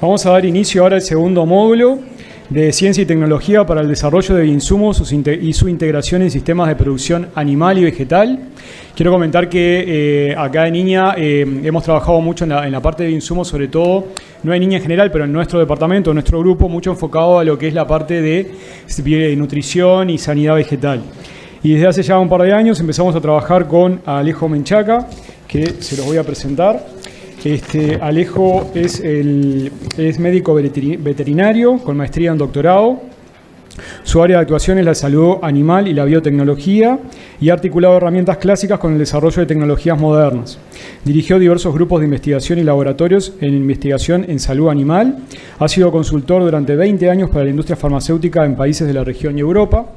Vamos a dar inicio ahora al segundo módulo de Ciencia y Tecnología para el Desarrollo de Insumos y su integración en sistemas de producción animal y vegetal. Quiero comentar que acá en INIA hemos trabajado mucho en la parte de insumos, sobre todo, no en INIA en general, pero en nuestro departamento, en nuestro grupo, mucho enfocado a lo que es la parte de nutrición y sanidad vegetal. Y desde hace ya un par de años empezamos a trabajar con Alejo Menchaca, que se los voy a presentar. Alejo es médico veterinario con maestría en doctorado. Su área de actuación es la salud animal y la biotecnología y ha articulado herramientas clásicas con el desarrollo de tecnologías modernas. Dirigió diversos grupos de investigación y laboratorios en investigación en salud animal. Ha sido consultor durante 20 años para la industria farmacéutica en países de la región y Europa.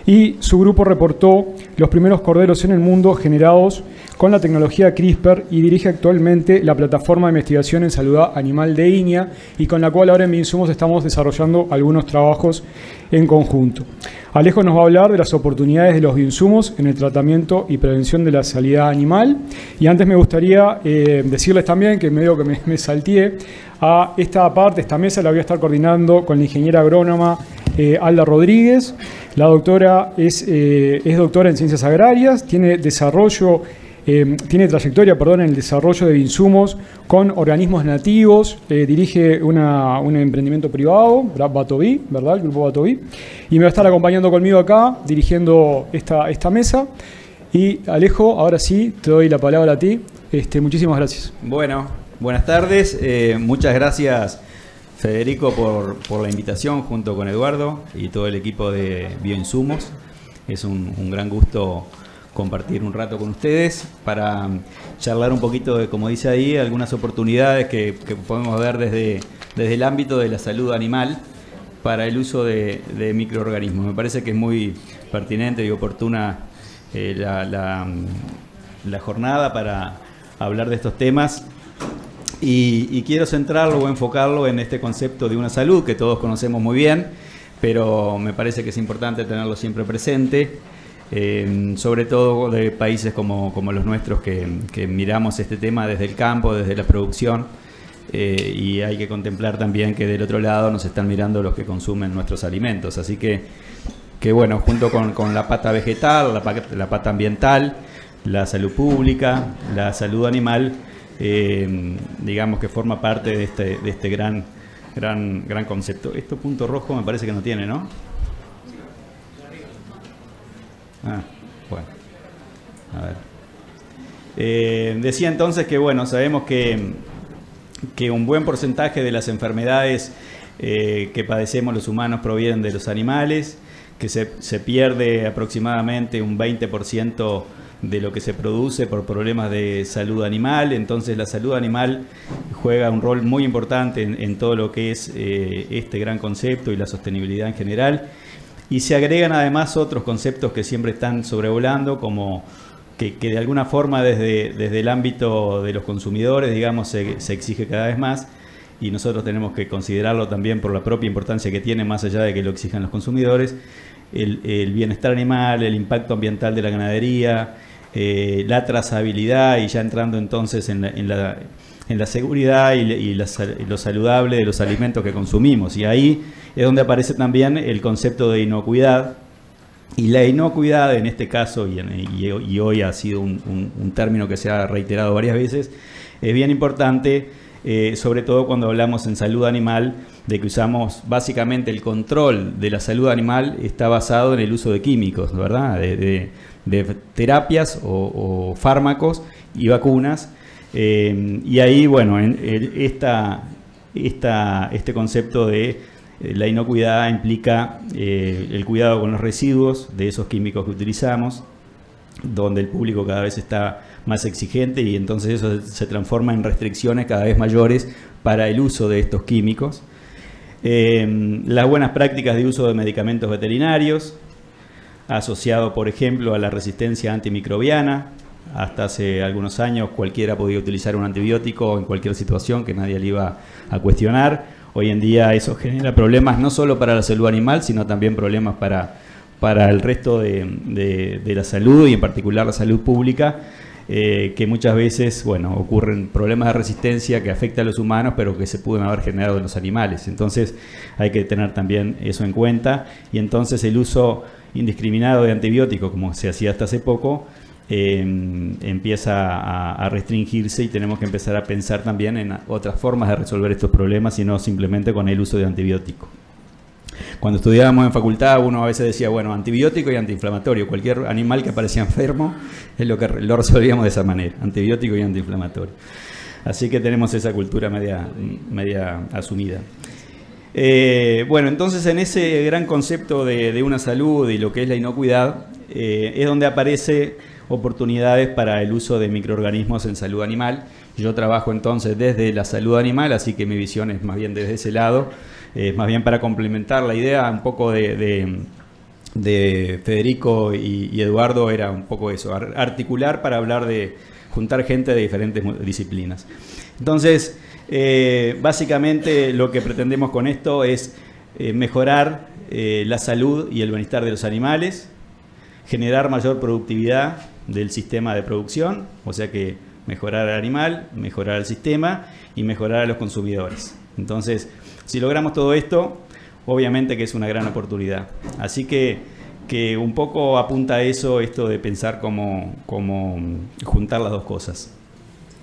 Y su grupo reportó los primeros corderos en el mundo generados con la tecnología CRISPR y dirige actualmente la plataforma de investigación en salud animal de INIA y con la cual ahora en Biinsumos estamos desarrollando algunos trabajos en conjunto. Alejo nos va a hablar de las oportunidades de los bioinsumos en el tratamiento y prevención de la sanidad animal. Y antes me gustaría decirles también que medio que me salteé a esta parte, esta mesa la voy a estar coordinando con la ingeniera agrónoma Alda Rodríguez. La doctora es doctora en Ciencias Agrarias, tiene trayectoria en el desarrollo de insumos con organismos nativos, dirige un emprendimiento privado, Batoví, ¿verdad? El grupo Batoví, y me va a estar acompañando conmigo acá, dirigiendo esta mesa. Y Alejo, ahora sí, te doy la palabra a ti. Muchísimas gracias. Bueno, buenas tardes, muchas gracias Federico por la invitación junto con Eduardo y todo el equipo de Bioinsumos. Es un gran gusto compartir un rato con ustedes para charlar un poquito de, como dice ahí, algunas oportunidades que podemos ver desde el ámbito de la salud animal para el uso de microorganismos. Me parece que es muy pertinente y oportuna la jornada para hablar de estos temas. Y quiero centrarlo o enfocarlo en este concepto de una salud que todos conocemos muy bien, pero me parece que es importante tenerlo siempre presente, sobre todo de países como los nuestros que miramos este tema desde el campo, desde la producción, y hay que contemplar también que del otro lado nos están mirando los que consumen nuestros alimentos. Así que bueno, junto con la pata vegetal, la pata ambiental, la salud pública, la salud animal, digamos que forma parte de este gran concepto. Esto punto rojo me parece que no tiene, ¿no? Bueno, a ver. Decía entonces que bueno, sabemos que un buen porcentaje de las enfermedades que padecemos los humanos provienen de los animales, que se pierde aproximadamente un 20% de lo que se produce por problemas de salud animal. Entonces la salud animal juega un rol muy importante en todo lo que es este gran concepto y la sostenibilidad en general. Y se agregan además otros conceptos que siempre están sobrevolando, como que de alguna forma desde el ámbito de los consumidores, digamos, se exige cada vez más, y nosotros tenemos que considerarlo también por la propia importancia que tiene, más allá de que lo exijan los consumidores, el bienestar animal, el impacto ambiental de la ganadería, la trazabilidad, y ya entrando entonces en la seguridad y lo saludable de los alimentos que consumimos. Y ahí es donde aparece también el concepto de inocuidad. Y la inocuidad en este caso, y hoy ha sido un término que se ha reiterado varias veces, es bien importante, sobre todo cuando hablamos en salud animal, de que usamos básicamente el control de la salud animal está basado en el uso de químicos, ¿verdad? De terapias o fármacos y vacunas, y ahí, bueno, este concepto de la inocuidad implica el cuidado con los residuos de esos químicos que utilizamos, donde el público cada vez está más exigente, y entonces eso se transforma en restricciones cada vez mayores para el uso de estos químicos. Las buenas prácticas de uso de medicamentos veterinarios, asociado por ejemplo a la resistencia antimicrobiana. Hasta hace algunos años cualquiera podía utilizar un antibiótico en cualquier situación, que nadie le iba a cuestionar. Hoy en día eso genera problemas no solo para la salud animal, sino también problemas para el resto de la salud, y en particular la salud pública, que muchas veces, bueno, ocurren problemas de resistencia que afectan a los humanos, pero que se pueden haber generado en los animales. Entonces hay que tener también eso en cuenta, y entonces el uso indiscriminado de antibióticos, como se hacía hasta hace poco, empieza a restringirse, y tenemos que empezar a pensar también en otras formas de resolver estos problemas y no simplemente con el uso de antibióticos. Cuando estudiábamos en facultad, uno a veces decía, bueno, antibiótico y antiinflamatorio. Cualquier animal que aparecía enfermo es lo que lo resolvíamos de esa manera, antibiótico y antiinflamatorio. Así que tenemos esa cultura media asumida. Bueno, entonces en ese gran concepto de una salud y lo que es la inocuidad, es donde aparece oportunidades para el uso de microorganismos en salud animal. Yo trabajo entonces desde la salud animal, así que mi visión es más bien desde ese lado. Más bien para complementar la idea un poco de Federico y Eduardo, era un poco eso, articular para hablar de juntar gente de diferentes disciplinas. Entonces, básicamente lo que pretendemos con esto es mejorar la salud y el bienestar de los animales, generar mayor productividad del sistema de producción, o sea que mejorar al animal, mejorar al sistema y mejorar a los consumidores. Entonces, si logramos todo esto, obviamente que es una gran oportunidad. Así que un poco apunta a eso, esto de pensar cómo juntar las dos cosas.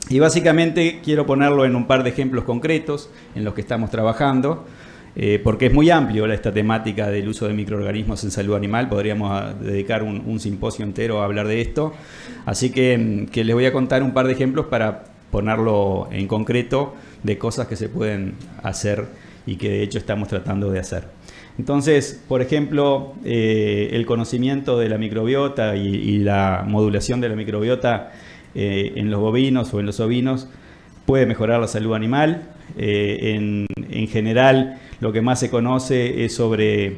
Y básicamente quiero ponerlo en un par de ejemplos concretos en los que estamos trabajando, porque es muy amplio esta temática del uso de microorganismos en salud animal. Podríamos dedicar un simposio entero a hablar de esto. Así que les voy a contar un par de ejemplos para ponerlo en concreto de cosas que se pueden hacer y que de hecho estamos tratando de hacer. Entonces, por ejemplo, el conocimiento de la microbiota y la modulación de la microbiota en los bovinos o en los ovinos puede mejorar la salud animal. En general, lo que más se conoce es sobre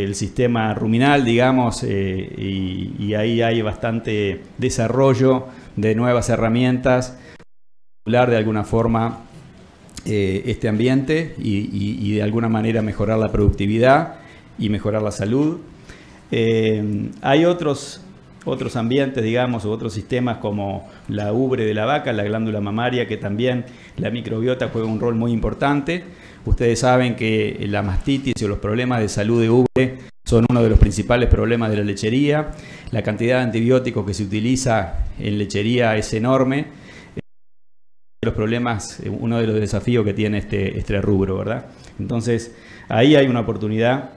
el sistema ruminal, digamos, y ahí hay bastante desarrollo de nuevas herramientas para de alguna forma este ambiente y de alguna manera mejorar la productividad y mejorar la salud. Hay otros ambientes, digamos, u otros sistemas como la ubre de la vaca, la glándula mamaria, que también la microbiota juega un rol muy importante. Ustedes saben que la mastitis o los problemas de salud de ubre son uno de los principales problemas de la lechería. La cantidad de antibióticos que se utiliza en lechería es enorme. Los problemas, uno de los desafíos que tiene este rubro, ¿verdad? Entonces, ahí hay una oportunidad.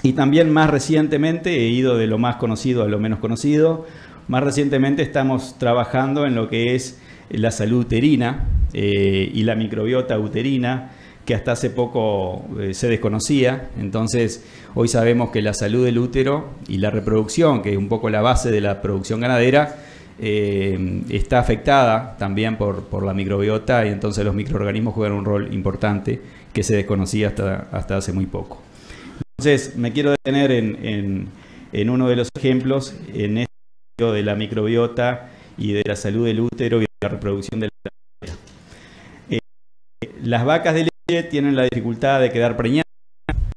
Y también más recientemente, he ido de lo más conocido a lo menos conocido, más recientemente estamos trabajando en lo que es la salud uterina y la microbiota uterina, que hasta hace poco se desconocía. Entonces, hoy sabemos que la salud del útero y la reproducción, que es un poco la base de la producción ganadera, está afectada también por la microbiota, y entonces los microorganismos juegan un rol importante que se desconocía hasta hace muy poco. Entonces me quiero detener en uno de los ejemplos, en este de la microbiota y de la salud del útero y de la reproducción de la leche. Las vacas de leche tienen la dificultad de quedar preñadas.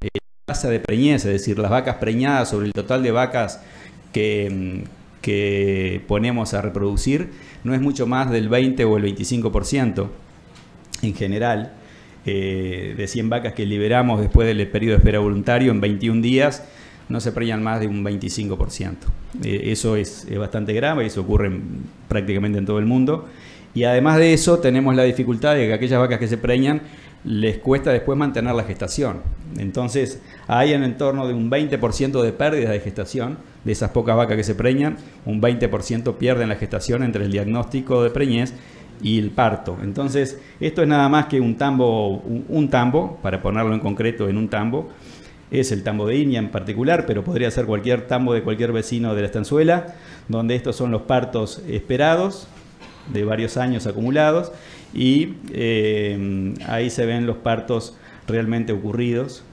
La tasa de preñez, es decir, las vacas preñadas sobre el total de vacas que ponemos a reproducir, no es mucho más del 20 o el 25% en general. De 100 vacas que liberamos después del periodo de espera voluntario, en 21 días no se preñan más de un 25%. Eso es bastante grave, eso ocurre prácticamente en todo el mundo. Y además de eso tenemos la dificultad de que aquellas vacas que se preñan les cuesta después mantener la gestación. Entonces hay en torno de un 20% de pérdida de gestación. De esas pocas vacas que se preñan, un 20% pierden la gestación entre el diagnóstico de preñez y el parto. Entonces esto es nada más que un tambo, para ponerlo en concreto en un tambo. Es el tambo de Iña en particular, pero podría ser cualquier tambo de cualquier vecino de la estanzuela, donde estos son los partos esperados de varios años acumulados, y ahí se ven los partos realmente ocurridos,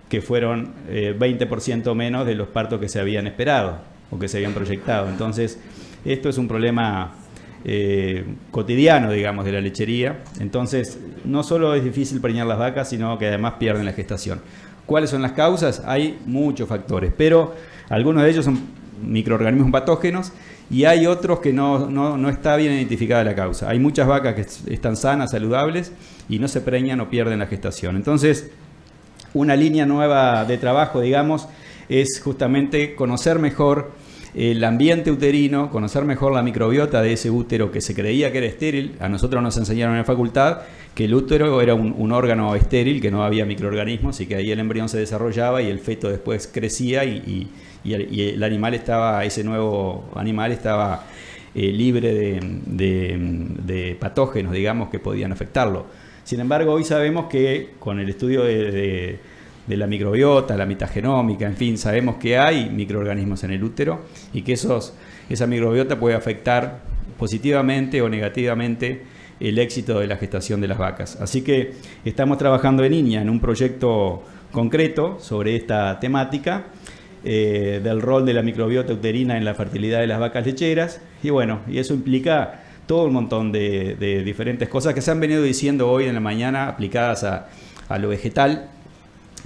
que fueron 20% menos de los partos que se habían esperado o que se habían proyectado. Entonces esto es un problema cotidiano, digamos, de la lechería. Entonces no solo es difícil preñar las vacas, sino que además pierden la gestación. ¿Cuáles son las causas? Hay muchos factores, pero algunos de ellos son microorganismos patógenos, y hay otros que no está bien identificada la causa. Hay muchas vacas que están sanas, saludables, y no se preñan o pierden la gestación. Entonces, una línea nueva de trabajo, digamos, es justamente conocer mejor el ambiente uterino, conocer mejor la microbiota de ese útero que se creía que era estéril. A nosotros nos enseñaron en la facultad que el útero era un órgano estéril, que no había microorganismos y que ahí el embrión se desarrollaba y el feto después crecía y el animal estaba, ese nuevo animal estaba libre de patógenos, digamos, que podían afectarlo. Sin embargo, hoy sabemos que con el estudio de la microbiota, la metagenómica, en fin, sabemos que hay microorganismos en el útero y que esa microbiota puede afectar positivamente o negativamente el éxito de la gestación de las vacas. Así que estamos trabajando en INIA en un proyecto concreto sobre esta temática del rol de la microbiota uterina en la fertilidad de las vacas lecheras, y bueno, y eso implica todo un montón de diferentes cosas que se han venido diciendo hoy en la mañana aplicadas a lo vegetal.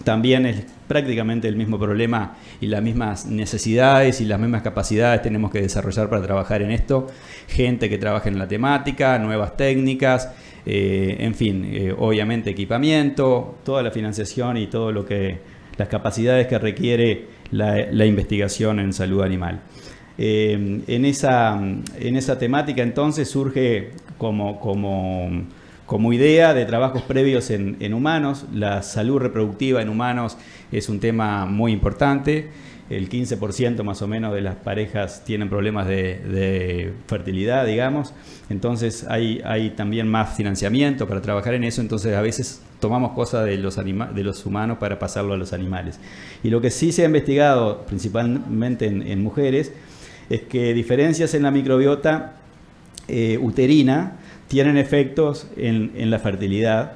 También es prácticamente el mismo problema y las mismas necesidades y las mismas capacidades tenemos que desarrollar para trabajar en esto. Gente que trabaje en la temática, nuevas técnicas, en fin, obviamente equipamiento, toda la financiación y todo lo que las capacidades que requiere la investigación en salud animal. En esa temática entonces surge como idea de trabajos previos en humanos. La salud reproductiva en humanos es un tema muy importante. El 15% más o menos de las parejas tienen problemas de fertilidad, digamos. Entonces hay también más financiamiento para trabajar en eso. Entonces a veces tomamos cosas de los humanos para pasarlo a los animales. Y lo que sí se ha investigado principalmente en mujeres es que diferencias en la microbiota uterina tienen efectos en la fertilidad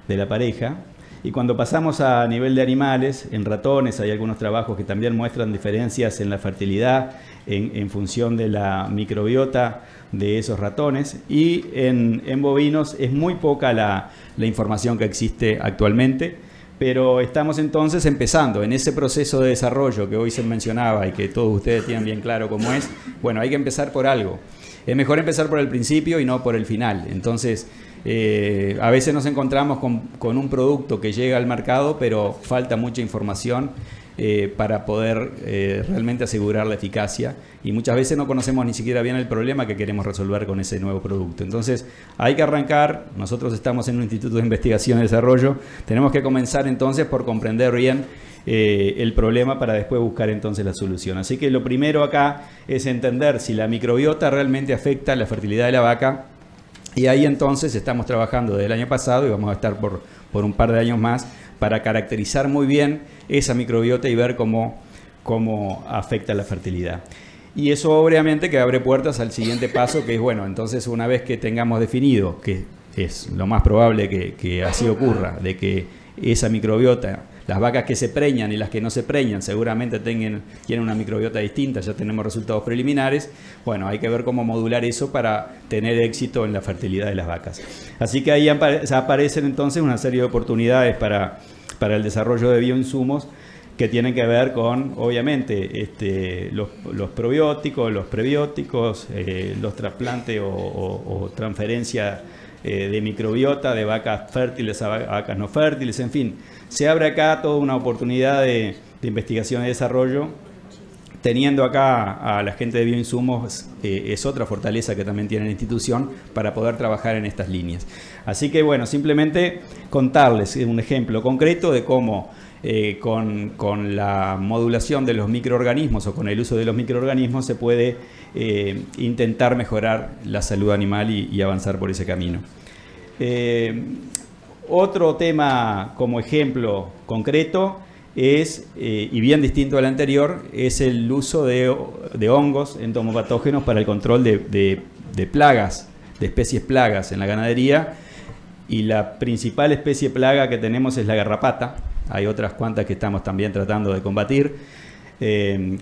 de la pareja. Y cuando pasamos a nivel de animales, en ratones hay algunos trabajos que también muestran diferencias en la fertilidad en función de la microbiota de esos ratones. Y en bovinos es muy poca la información que existe actualmente, pero estamos entonces empezando en ese proceso de desarrollo que hoy se mencionaba y que todos ustedes tienen bien claro cómo es. Bueno, hay que empezar por algo. Es mejor empezar por el principio y no por el final. Entonces, a veces nos encontramos con un producto que llega al mercado, pero falta mucha información para poder realmente asegurar la eficacia. Y muchas veces no conocemos ni siquiera bien el problema que queremos resolver con ese nuevo producto. Entonces, hay que arrancar. Nosotros estamos en un instituto de investigación y desarrollo. Tenemos que comenzar entonces por comprender bien el problema para después buscar entonces la solución. Así que lo primero acá es entender si la microbiota realmente afecta la fertilidad de la vaca, y ahí entonces estamos trabajando desde el año pasado y vamos a estar por un par de años más para caracterizar muy bien esa microbiota y ver cómo afecta la fertilidad. Y eso obviamente que abre puertas al siguiente paso, que es, bueno, entonces una vez que tengamos definido, que es lo más probable que así ocurra, de que esa microbiota, las vacas que se preñan y las que no se preñan seguramente tienen una microbiota distinta, ya tenemos resultados preliminares. Bueno, hay que ver cómo modular eso para tener éxito en la fertilidad de las vacas. Así que ahí aparecen entonces una serie de oportunidades para el desarrollo de bioinsumos que tienen que ver con, obviamente, los probióticos, los prebióticos, los trasplantes o transferencia de microbiota de vacas fértiles a vacas no fértiles, en fin. Se abre acá toda una oportunidad de investigación y desarrollo. Teniendo acá a la gente de bioinsumos es otra fortaleza que también tiene la institución para poder trabajar en estas líneas. Así que bueno, simplemente contarles un ejemplo concreto de cómo con la modulación de los microorganismos o con el uso de los microorganismos se puede intentar mejorar la salud animal y avanzar por ese camino. Otro tema como ejemplo concreto es, y bien distinto al anterior, es el uso de hongos entomopatógenos para el control de plagas, de especies plagas en la ganadería. Y la principal especie plaga que tenemos es la garrapata. Hay otras cuantas que estamos también tratando de combatir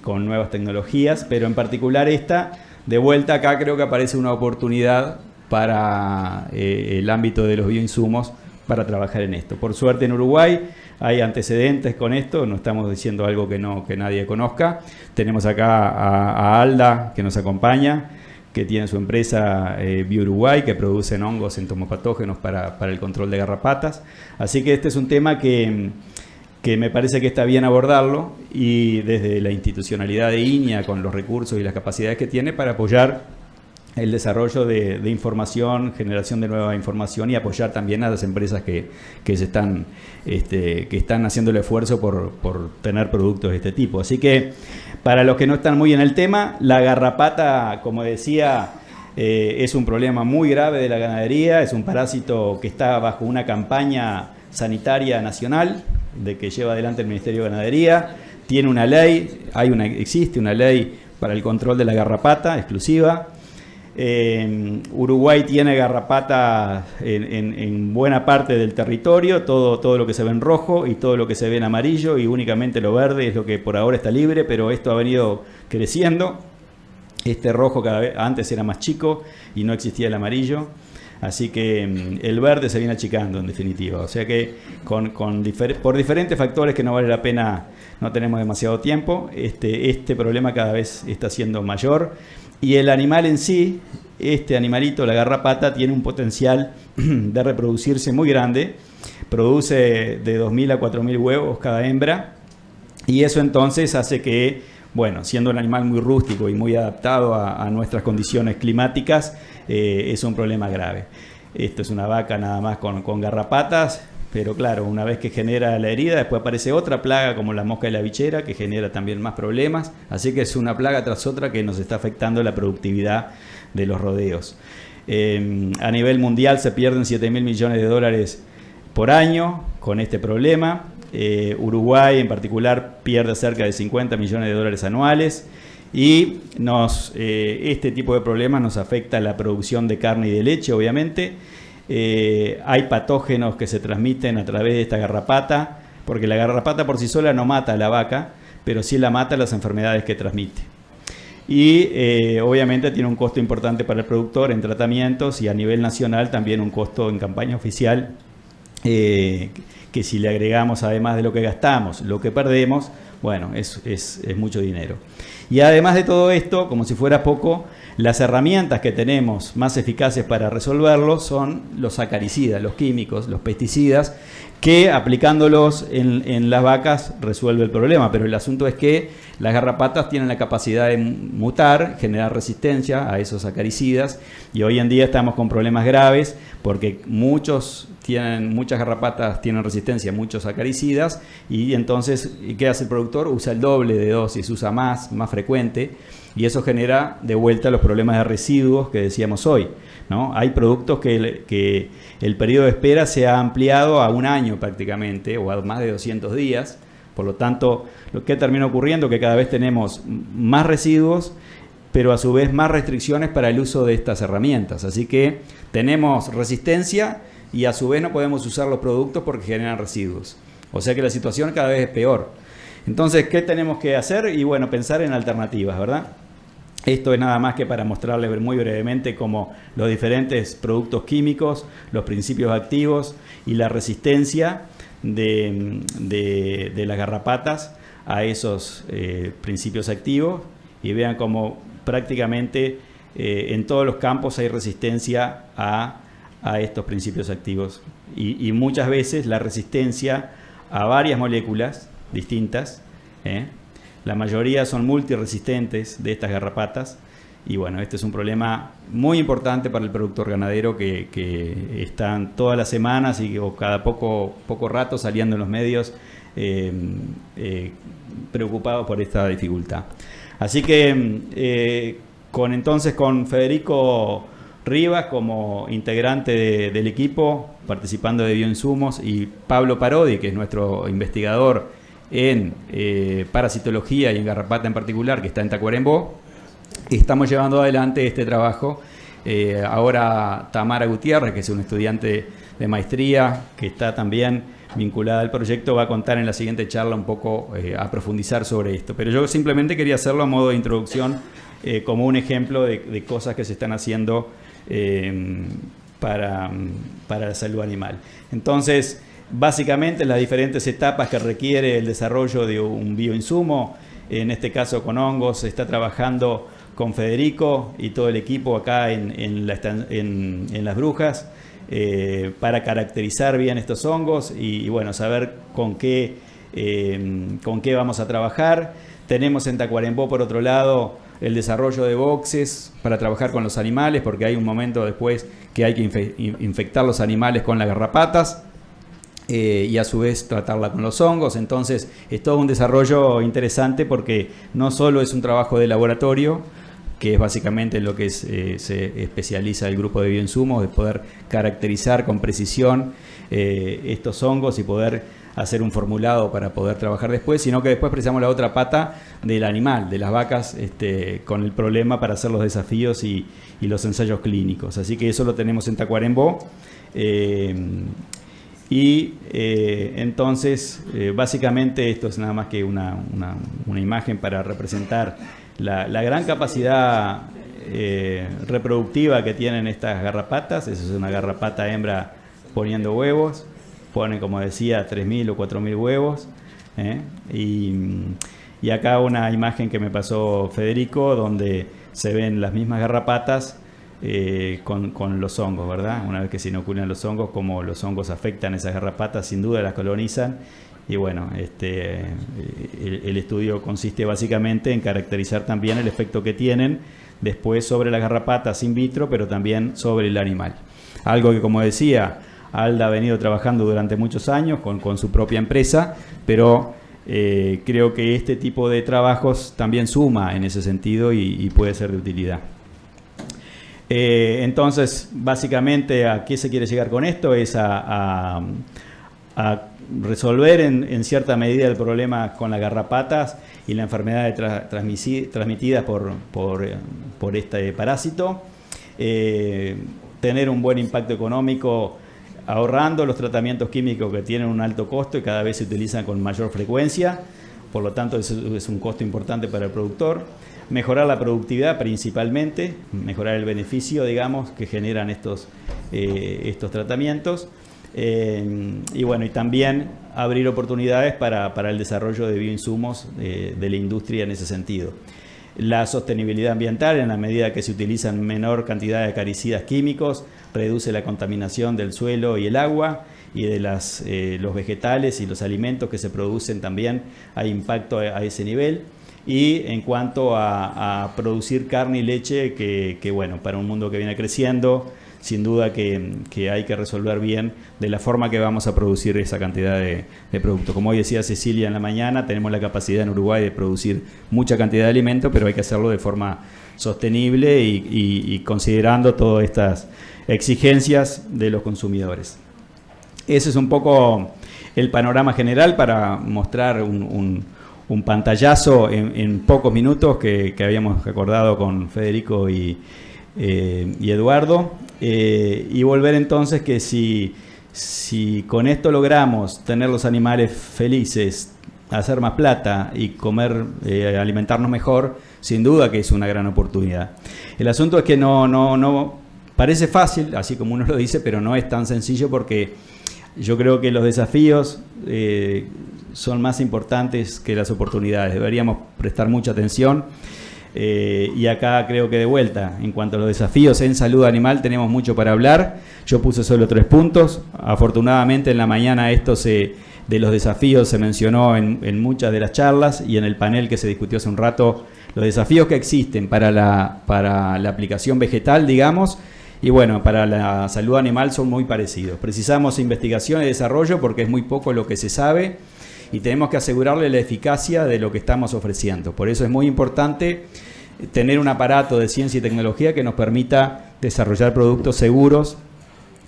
con nuevas tecnologías, pero en particular esta, de vuelta acá creo que aparece una oportunidad para el ámbito de los bioinsumos, para trabajar en esto. Por suerte en Uruguay hay antecedentes con esto, no estamos diciendo algo que nadie conozca. Tenemos acá a Alda, que nos acompaña, que tiene su empresa BioUruguay, que producen hongos entomopatógenos para el control de garrapatas. Así que este es un tema que me parece que está bien abordarlo, y desde la institucionalidad de INIA, con los recursos y las capacidades que tiene, para apoyar el desarrollo de información, generación de nueva información, y apoyar también a las empresas que están haciendo el esfuerzo por tener productos de este tipo. Así que, para los que no están muy en el tema, la garrapata, como decía, es un problema muy grave de la ganadería, es un parásito que está bajo una campaña sanitaria nacional de que lleva adelante el Ministerio de Ganadería. Tiene una ley, existe una ley para el control de la garrapata exclusiva. Uruguay tiene garrapata en buena parte del territorio, todo lo que se ve en rojo y todo lo que se ve en amarillo, y únicamente lo verde es lo que por ahora está libre, pero esto ha venido creciendo. Este rojo antes era más chico y no existía el amarillo, así que el verde se viene achicando en definitiva. O sea que por diferentes factores que no vale la pena, no tenemos demasiado tiempo, este problema cada vez está siendo mayor. Y el animal en sí, este animalito, la garrapata, tiene un potencial de reproducirse muy grande. Produce de 2.000 a 4.000 huevos cada hembra. Y eso entonces hace que, bueno, siendo un animal muy rústico y muy adaptado a nuestras condiciones climáticas, es un problema grave. Esto es una vaca nada más con garrapatas. Pero claro, una vez que genera la herida, después aparece otra plaga como la mosca de la bichera, que genera también más problemas. Así que es una plaga tras otra que nos está afectando la productividad de los rodeos. A nivel mundial se pierden 7.000 millones de dólares por año con este problema. Uruguay en particular pierde cerca de 50 millones de dólares anuales. Y este tipo de problemas nos afecta la producción de carne y de leche, obviamente. Hay patógenos que se transmiten a través de esta garrapata, porque la garrapata por sí sola no mata a la vaca, pero sí la mata las enfermedades que transmite. Y obviamente tiene un costo importante para el productor en tratamientos, y a nivel nacional también un costo en campaña oficial, que si le agregamos, además de lo que gastamos, lo que perdemos, bueno, es mucho dinero. Y además de todo esto, como si fuera poco, las herramientas que tenemos más eficaces para resolverlo son los acaricidas, los químicos, los pesticidas, que aplicándolos en las vacas resuelve el problema. Pero el asunto es que las garrapatas tienen la capacidad de mutar, generar resistencia a esos acaricidas, y hoy en día estamos con problemas graves porque muchas garrapatas tienen resistencia a muchos acaricidas, y entonces, ¿qué hace el productor? Usa el doble de dosis, usa más frecuente, y eso genera de vuelta los problemas de residuos que decíamos hoy, ¿no? Hay productos que el periodo de espera se ha ampliado a un año prácticamente, o a más de 200 días. Por lo tanto, lo que termina ocurriendo es que cada vez tenemos más residuos, pero a su vez más restricciones para el uso de estas herramientas. Así que tenemos resistencia y a su vez no podemos usar los productos porque generan residuos. O sea que la situación cada vez es peor. Entonces, ¿qué tenemos que hacer? Y bueno, pensar en alternativas, ¿verdad? Esto es nada más que para mostrarle muy brevemente cómo los diferentes productos químicos, los principios activos y la resistencia de las garrapatas a esos principios activos, y vean cómo prácticamente en todos los campos hay resistencia a estos principios activos, y muchas veces la resistencia a varias moléculas distintas, la mayoría son multiresistentes de estas garrapatas. Y bueno, este es un problema muy importante para el productor ganadero que están todas las semanas o cada poco rato saliendo en los medios preocupados por esta dificultad. Así que con Federico Rivas como integrante del equipo, participando de Bioinsumos, y Pablo Parodi, que es nuestro investigador en parasitología y en garrapata en particular, que está en Tacuarembó, estamos llevando adelante este trabajo. Ahora Tamara Gutiérrez, que es un estudiante de maestría que está también vinculada al proyecto, va a contar en la siguiente charla un poco a profundizar sobre esto. Pero yo simplemente quería hacerlo a modo de introducción, como un ejemplo de cosas que se están haciendo para la salud animal. Entonces, básicamente las diferentes etapas que requiere el desarrollo de un bioinsumo, en este caso con hongos, se está trabajando con Federico y todo el equipo acá en Las Brujas para caracterizar bien estos hongos y bueno, saber con qué vamos a trabajar. Tenemos en Tacuarembó, por otro lado, el desarrollo de boxes para trabajar con los animales, porque hay un momento después que hay que infectar los animales con las garrapatas y a su vez tratarla con los hongos. Entonces es todo un desarrollo interesante porque no solo es un trabajo de laboratorio, que es básicamente en lo que se especializa el grupo de bioinsumos, de poder caracterizar con precisión estos hongos y poder hacer un formulado para poder trabajar después, sino que después precisamos la otra pata del animal, de las vacas, con el problema para hacer los desafíos y los ensayos clínicos. Así que eso lo tenemos en Tacuarembó. Entonces, básicamente esto es nada más que una imagen para representar la gran capacidad reproductiva que tienen estas garrapatas. Eso es una garrapata hembra poniendo huevos. Ponen, como decía, 3.000 o 4.000 huevos. Y acá una imagen que me pasó Federico, donde se ven las mismas garrapatas con los hongos, ¿verdad? Una vez que se inoculan los hongos, como los hongos afectan esas garrapatas, sin duda las colonizan. Y bueno, el estudio consiste básicamente en caracterizar también el efecto que tienen después sobre las garrapatas in vitro, pero también sobre el animal. Algo que, como decía, Alda ha venido trabajando durante muchos años con su propia empresa, pero creo que este tipo de trabajos también suma en ese sentido y puede ser de utilidad. Entonces, básicamente, ¿a qué se quiere llegar con esto? Es a resolver en cierta medida el problema con las garrapatas y la enfermedad transmitida por este parásito. Tener un buen impacto económico ahorrando los tratamientos químicos que tienen un alto costo y cada vez se utilizan con mayor frecuencia, por lo tanto es un costo importante para el productor. Mejorar la productividad principalmente, mejorar el beneficio, digamos, que generan estos tratamientos. Y bueno, y también abrir oportunidades para el desarrollo de bioinsumos de la industria en ese sentido. La sostenibilidad ambiental, en la medida que se utilizan menor cantidad de acaricidas químicos, reduce la contaminación del suelo y el agua, y de los vegetales y los alimentos que se producen también hay impacto a ese nivel. Y en cuanto a producir carne y leche, que bueno, para un mundo que viene creciendo, sin duda que hay que resolver bien de la forma que vamos a producir esa cantidad de productos. Como hoy decía Cecilia en la mañana, tenemos la capacidad en Uruguay de producir mucha cantidad de alimentos, pero hay que hacerlo de forma sostenible y considerando todas estas exigencias de los consumidores. Ese es un poco el panorama general para mostrar un pantallazo en pocos minutos que habíamos acordado con Federico y Eduardo, y volver entonces que si con esto logramos tener los animales felices, hacer más plata y comer, alimentarnos mejor, sin duda que es una gran oportunidad. El asunto es que no parece fácil, así como uno lo dice, pero no es tan sencillo, porque yo creo que los desafíos son más importantes que las oportunidades. Deberíamos prestar mucha atención. Y acá creo que de vuelta, en cuanto a los desafíos en salud animal, tenemos mucho para hablar. Yo puse solo 3 puntos. Afortunadamente en la mañana de los desafíos se mencionó en muchas de las charlas, y en el panel que se discutió hace un rato, los desafíos que existen para la aplicación vegetal, digamos, y bueno, para la salud animal son muy parecidos. Precisamos investigación y desarrollo porque es muy poco lo que se sabe, y tenemos que asegurarle la eficacia de lo que estamos ofreciendo. Por eso es muy importante tener un aparato de ciencia y tecnología que nos permita desarrollar productos seguros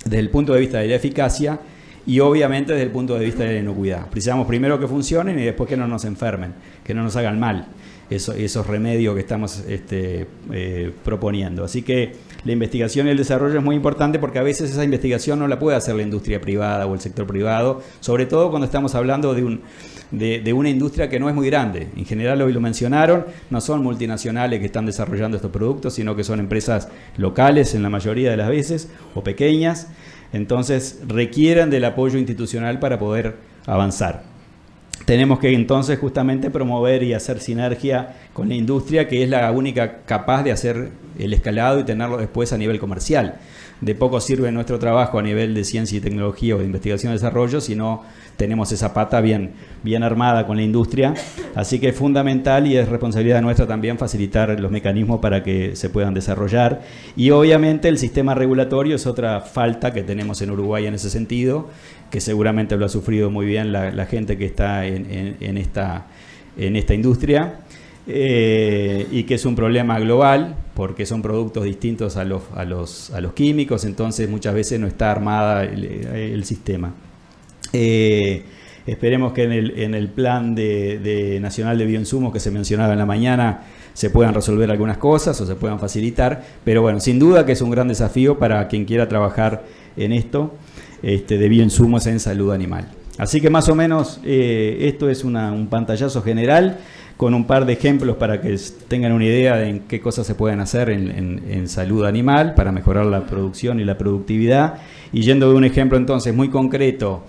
desde el punto de vista de la eficacia y obviamente desde el punto de vista de la inocuidad. Precisamos primero que funcionen y después que no nos enfermen, que no nos hagan mal esos remedios que estamos proponiendo. Así que la investigación y el desarrollo es muy importante porque a veces esa investigación no la puede hacer la industria privada o el sector privado, sobre todo cuando estamos hablando de una industria que no es muy grande. En general, hoy lo mencionaron, no son multinacionales que están desarrollando estos productos, sino que son empresas locales en la mayoría de las veces o pequeñas. Entonces requieren del apoyo institucional para poder avanzar. Tenemos que entonces justamente promover y hacer sinergia con la industria, que es la única capaz de hacer el escalado y tenerlo después a nivel comercial. De poco sirve nuestro trabajo a nivel de ciencia y tecnología o de investigación y desarrollo si no tenemos esa pata bien armada con la industria. Así que es fundamental y es responsabilidad nuestra también facilitar los mecanismos para que se puedan desarrollar. Y obviamente el sistema regulatorio es otra falta que tenemos en Uruguay en ese sentido, que seguramente lo ha sufrido muy bien la gente que está en esta industria. Y que es un problema global porque son productos distintos a los químicos, entonces muchas veces no está armada el sistema. Esperemos que en el plan nacional de bioinsumos que se mencionaba en la mañana se puedan resolver algunas cosas o se puedan facilitar, pero bueno, sin duda que es un gran desafío para quien quiera trabajar en esto de bioinsumos en salud animal. Así que más o menos esto es un pantallazo general con un par de ejemplos para que tengan una idea de en qué cosas se pueden hacer en salud animal para mejorar la producción y la productividad. Y yendo de un ejemplo entonces muy concreto,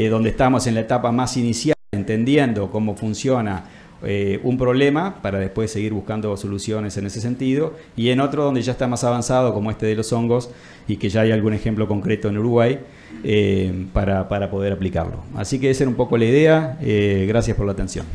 donde estamos en la etapa más inicial, entendiendo cómo funciona un problema para después seguir buscando soluciones en ese sentido, y en otro donde ya está más avanzado como este de los hongos y que ya hay algún ejemplo concreto en Uruguay para poder aplicarlo. Así que esa era un poco la idea. Gracias por la atención.